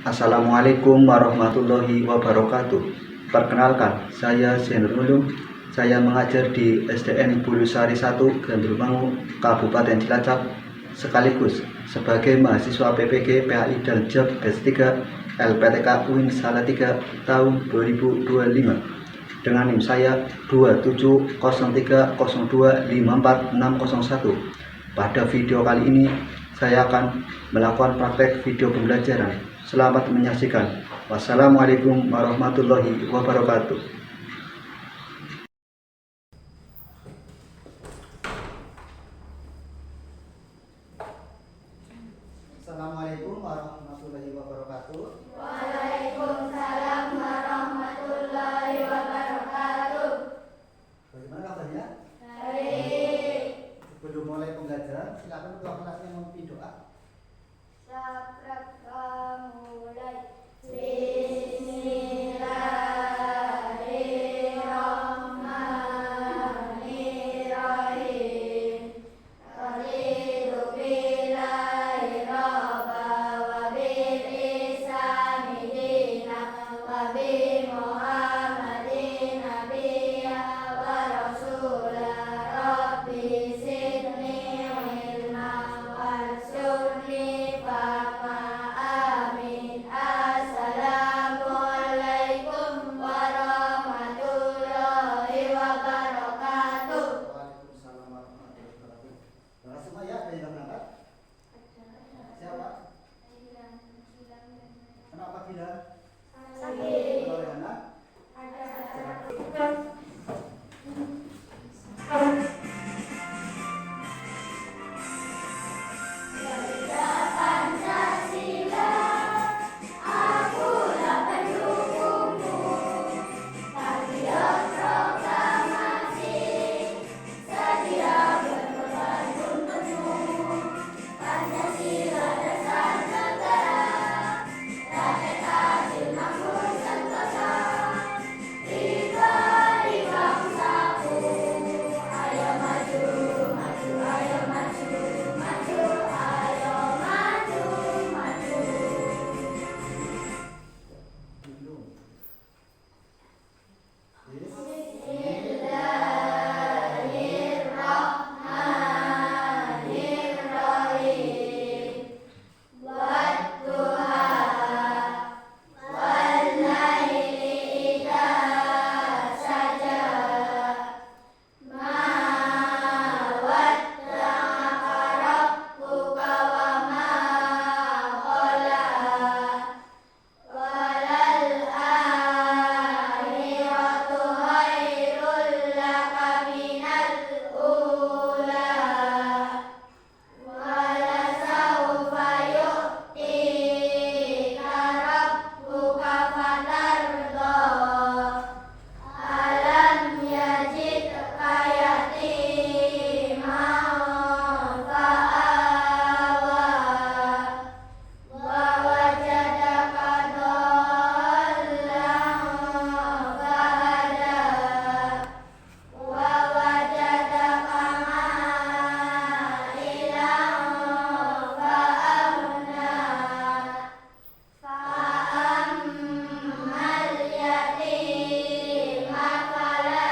Assalamualaikum warahmatullahi wabarakatuh. Perkenalkan, saya Zainul Ulum. Saya mengajar di SDN Bulusari 1, Gandrumangu, Kabupaten Cilacap, sekaligus sebagai mahasiswa PPG PAI dan JAB batch 3 LPTK UIN Salatiga tahun 2025 dengan NIM saya 2703025461. Pada video kali ini saya akan melakukan praktek video pembelajaran. Selamat menyaksikan. Wassalamualaikum warahmatullahi wabarakatuh. Assalamualaikum warahmatullahi wabarakatuh. Waalaikumsalam warahmatullahi wabarakatuh. Bagaimana kabarnya? Baik. Sebelum mulai pembelajaran, silakan ketua kelasnya memimpin doa. Sakraka mulai. Bismillahirrahmanirrahim. Qadiru billahi rabba wa bilisani dina wa bi Muhammadin nabiyya wa rasulah. Rabbi zidni ilma warzuqni fahma. Amin. Assalamualaikum warahmatullahi wabarakatuh. Waalaikumsalam warahmatullahi wabarakatuh. Terima kasih semua ya, ada yang berangkat? Siapa? Kenapa tidak? Sakit. Kalau Rehana? Pancasila, akulah pendukungmu. Patriot proklamasi, setia berkorban untukmu. Pancasila dasar negara, rakyat adil makmur sentosa. Tiga di bangsaku, ayo maju, maju, ayo maju, maju, ayo maju, maju. Belum. Bismillahirrahmanirrahim. Wadduha wallaili idza saja. Ma wadda'aka rabbuka wa ma qala. Walal akhiratu khairul laka minal ula. Walasawfa yu'tika rabbuka fatarda. Alam yajidka yatiman fa'awa. Wa wajadaka dhallan fahada. Wa wajadaka ma'ilan fa'agna. Fa'ammal yatima fala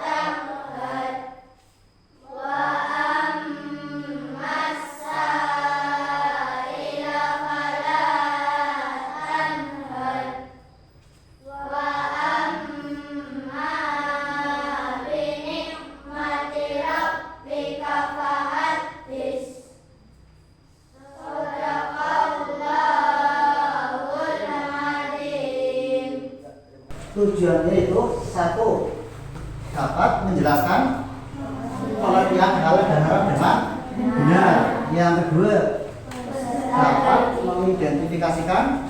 taqhar. Wa ammas sa'ila fala tanhar. Wa amma bi ni'mati rabbika fahaddits. Shadaqallahul adzim. Tujuannya itu satu, dapat menjelaskan pengertian halal dan haram dengan benar. Yang kedua, dapat mengidentifikasikan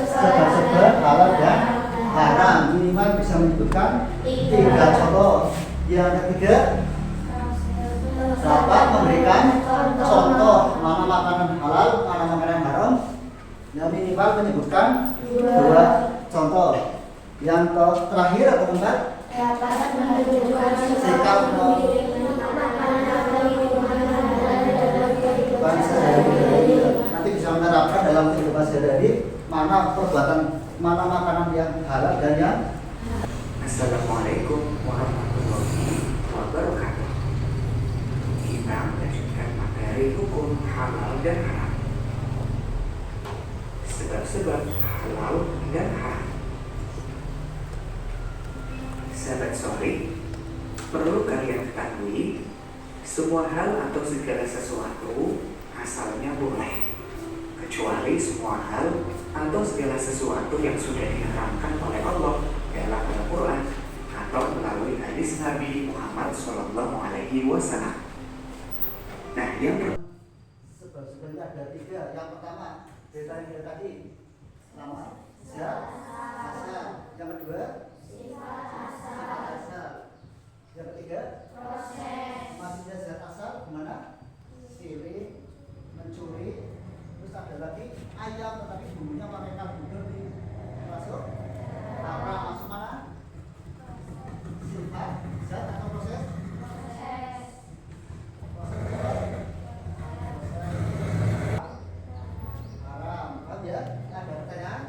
sebab-sebab halal dan haram. Minimal bisa menyebutkan 3 contoh. Yang ketiga, dapat memberikan contoh mana makanan halal, mana makanan haram. Yang minimal menyebutkan 2 contoh. Yang terakhir atau keempat, Dapat menunjukkan sikap bangsa nanti bisa menerapkan terapkan dalam kehidupan sehari-hari, mana perbuatan, mana makanan yang halal dan yang. Assalamualaikum warahmatullahi wabarakatuh. Kita melanjutkan materi hukum halal dan haram. Sebab-sebab halal dan haram. Sahabat Shori, perlu kalian ketahui, semua hal atau segala sesuatu asalnya boleh, kecuali semua hal atau segala sesuatu yang sudah diharamkan oleh Allah dalam Al-Quran atau melalui hadis Nabi Muhammad SAW. Nah, yang Sebenarnya ada 3. Yang pertama, dari tadi, nama, zat, asal. Yang kedua, sifat asal. Yang ketiga, proses. Maksudnya zat asal gimana? Siri, mencuri. Terus ada lagi ayam, tetapi bumbunya pakai kaldu masuk. Haram masuk mana? Sifat, zat atau proses? Haram. Paham ya? Ada pertanyaan?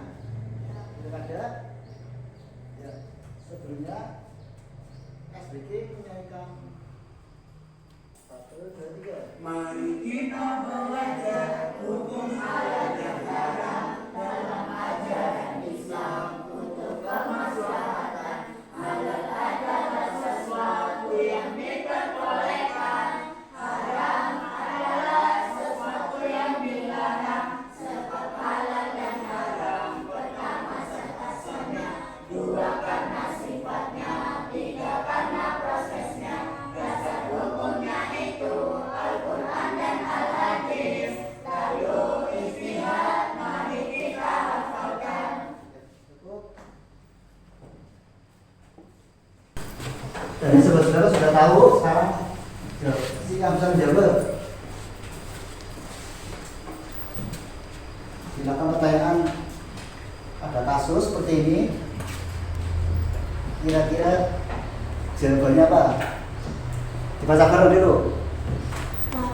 Tidak ada? Ya. Sebelumnya SBK punya ikan 1, 2, 3. Mari kita belajar hukum halal dan haram dalam ajaran Islam untuk kemaslahatan. Halal adalah sesuatu yang diperbolehkan, haram adalah sesuatu yang dilarang. Sebab halal dan haram, pertama asalnya, dua karena sifatnya, tiga karena prosesnya. Dasar hukumnya itu Al-Quran dan Al-Hadis. Lalu istihad, mari kita hafalkan. Jadi saudara sudah tahu sekarang yang bisa menjawab. Silakan pertanyaan. Ada kasus seperti ini. Kira-kira jawabannya apa? Dibacakan dulu.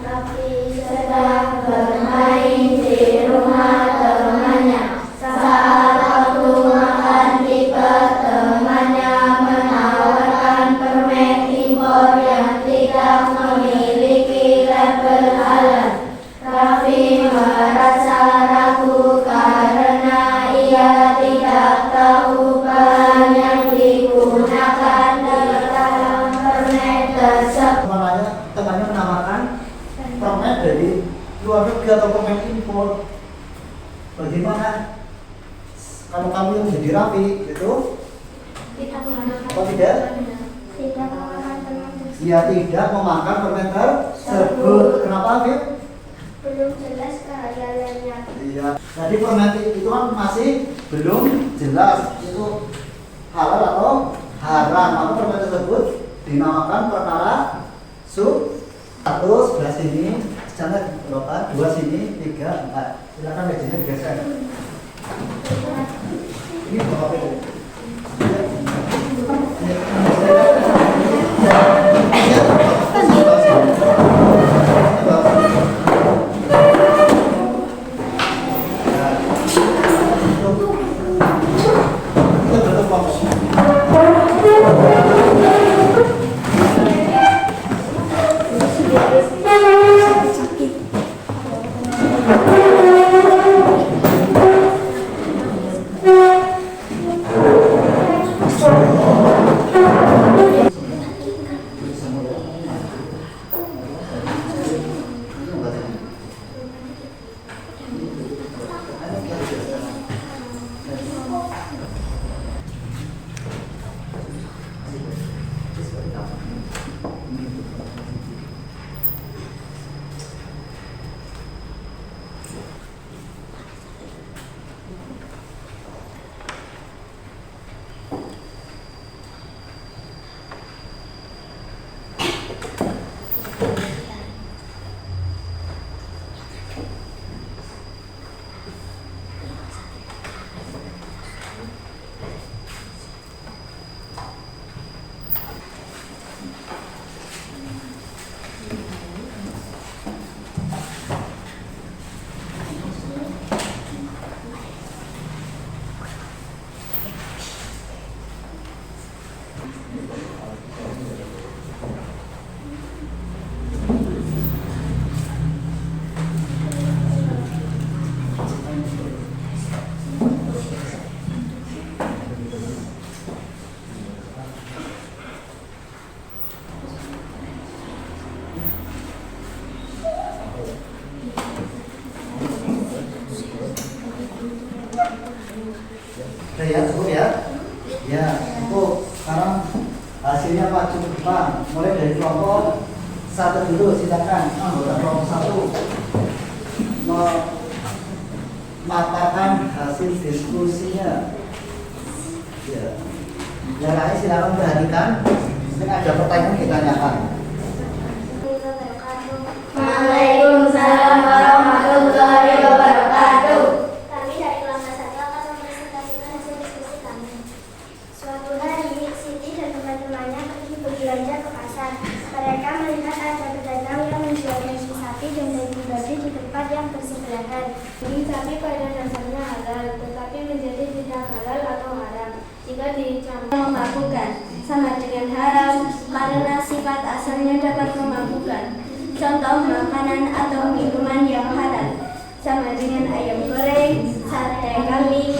Raffi sedang bermain di rumah temannya. Saat waktu makan tiba, temannya menawarkan permen impor yang tidak memiliki label halal. Raffi merasa ragu karena ia tidak tahu bahan yang digunakan di dalam permen tersebut. Temannya menawarkan permen dari luar negeri atau permen impor. Bagaimana kalau kamu yang menjadi Raffi itu? Apa tidak? Tidak memakan permen tersebut. Dia tidak memakan permen tersebut. Kenapa, Afif? Belum jelas kehalalannya. Iya. Jadi permen itu kan masih belum jelas itu halal atau haram. Maka permen tersebut dinamakan perkara sub. 1 sebelah sini, sana berapa? 2 sini, 3, 4. Silakan mejanya digeser. Ini berapa itu? Udah ya, cukup ya? Ya, cukup. Sekarang hasilnya maju ke depan. Mulai dari kelompok 1 dulu, silakan anggota kelompok 1 memaparkan hasil diskusinya. Ya, yang lain silakan perhatikan. Mungkin ada pertanyaan ditanyakan. Waalaikumsalam warahmatullahi wabarakatuh. Kami dari kelompok 1 akan mempresentasikan hasil diskusi kami. Suatu hari, Siti dan teman-temannya pergi berbelanja ke pasar. Mereka melihat ada pedagang yang menjual daging sapi dan daging babi di tempat yang bersebelahan. Daging sapi pada dasarnya halal, tetapi menjadi tidak halal atau haram jika dicampur memabukkan, sama dengan haram karena sifat asalnya dapat memabukkan. Contoh makanan atau minuman yang halal, sama dengan ayam goreng, sate kambing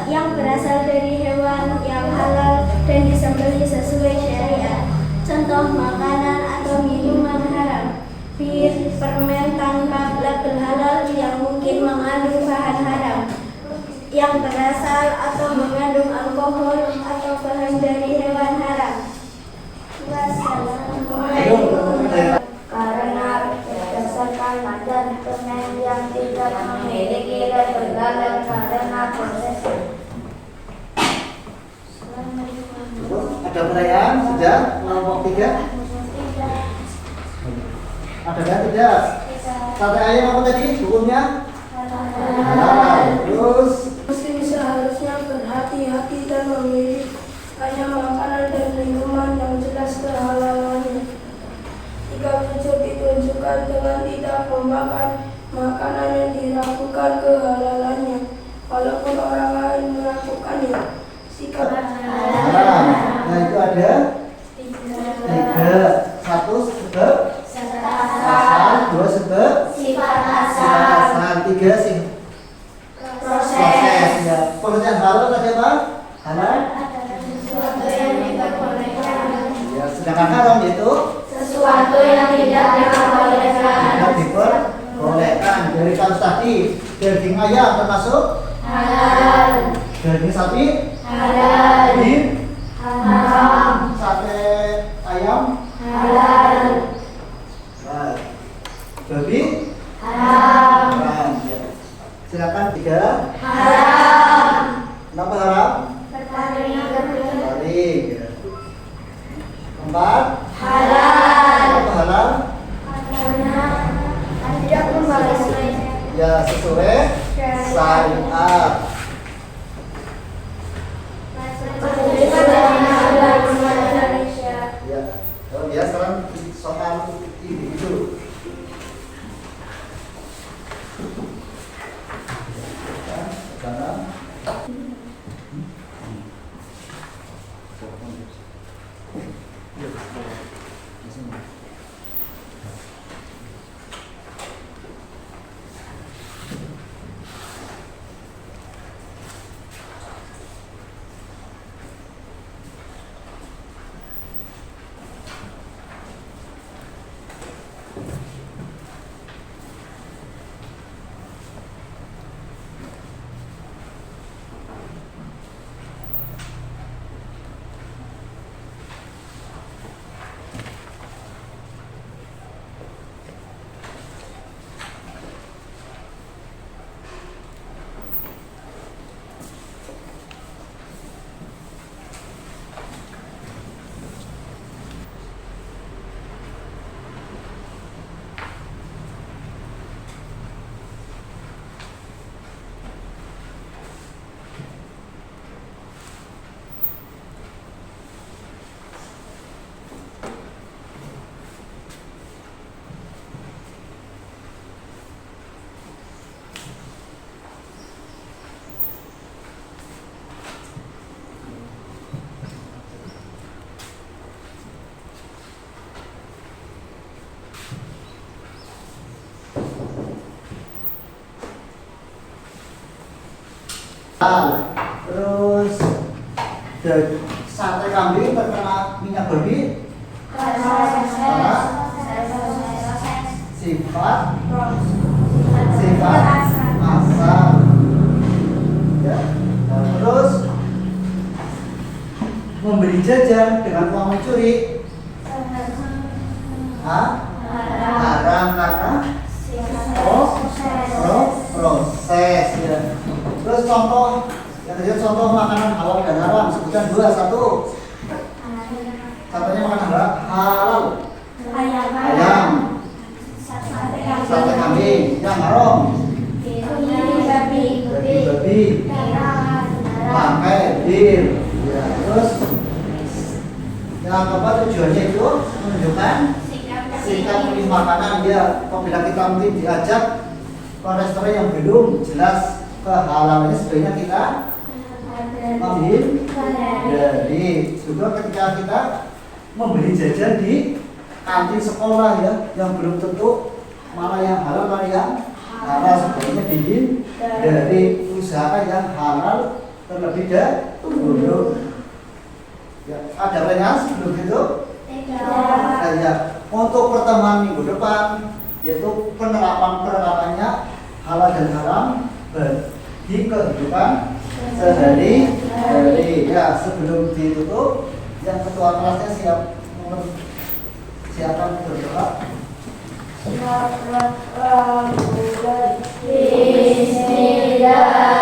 yang berasal dari hewan yang halal dan disembelih sesuai syariat. Contoh makanan atau minuman haram, bir, permen tanpa label halal yang mungkin mengandung bahan haram, yang berasal atau mengandung alkohol atau bahan dari hewan haram. Wassalamualaikum. Karena berdasarkan dan permen yang tidak memiliki label halal karena proses. Ada pertanyaan? Sudah? Kelompok 3? Ada kan? Tidak? Sate ayam apa tadi? Hukumnya? Halal. Terus? Muslim seharusnya berhati-hati dan memilih hanya makanan dan minuman yang jelas kehalalannya. Jika wujud ditunjukkan dengan tidak memakan makanan yang diragukan kehalalannya, walaupun orang lain melakukannya. Sikap Halal. Nah itu ada 3. 1 sebab asal, 2 sebab Sifat asal, 3 sih proses. Ya, pengertian halal tadi apa? Halal. sesuatu yang diperbolehkan. Ya, sedangkan haram itu Sesuatu yang tidak diperbolehkan. tidak diperbolehkan. Dari kasus tadi, daging ayam termasuk Halal. daging sapi, Halal. daging Haram. sate ayam, Halal. nah, babi, Haram. haram. Ya. Silakan 3. Haram. Kenapa haram? Pertanyaan Balik. Ya. 4. halal. Kenapa halal? Karena tidak membalasnya. Ya sesuai syariat. Ya, kalau dia sekarang soal individu. Karena terus sate kambing terkena minyak babi karena sifat asal. Ya, kemudian dengan uang mencuri haram karena proses ya. Terus contoh yang ketiga, contoh makanan halal dan haram, sebutkan 2. 1 contohnya makanan halal ayam, sate kambing. Yang haram babi, bangkai, bir ya. Terus yang keempat tujuannya itu menunjukkan sikap memilih makanan ya. Apabila kita mungkin diajak ke restoran yang belum jelas kehalalannya, sebaiknya kita menghindari. Juga ketika kita membeli jajan di kantin sekolah ya, yang belum tentu mana yang halal mana yang haram, sebaiknya dihindari. Usahakan yang halal terlebih dahulu. Ya, ada pertanyaan sebelum itu? Ya, untuk pertemuan minggu depan yaitu penerapannya halal dan haram di kehidupan sehari-hari. Ya, sebelum ditutup, yang ketua kelasnya silakan berdoa. Bismillah.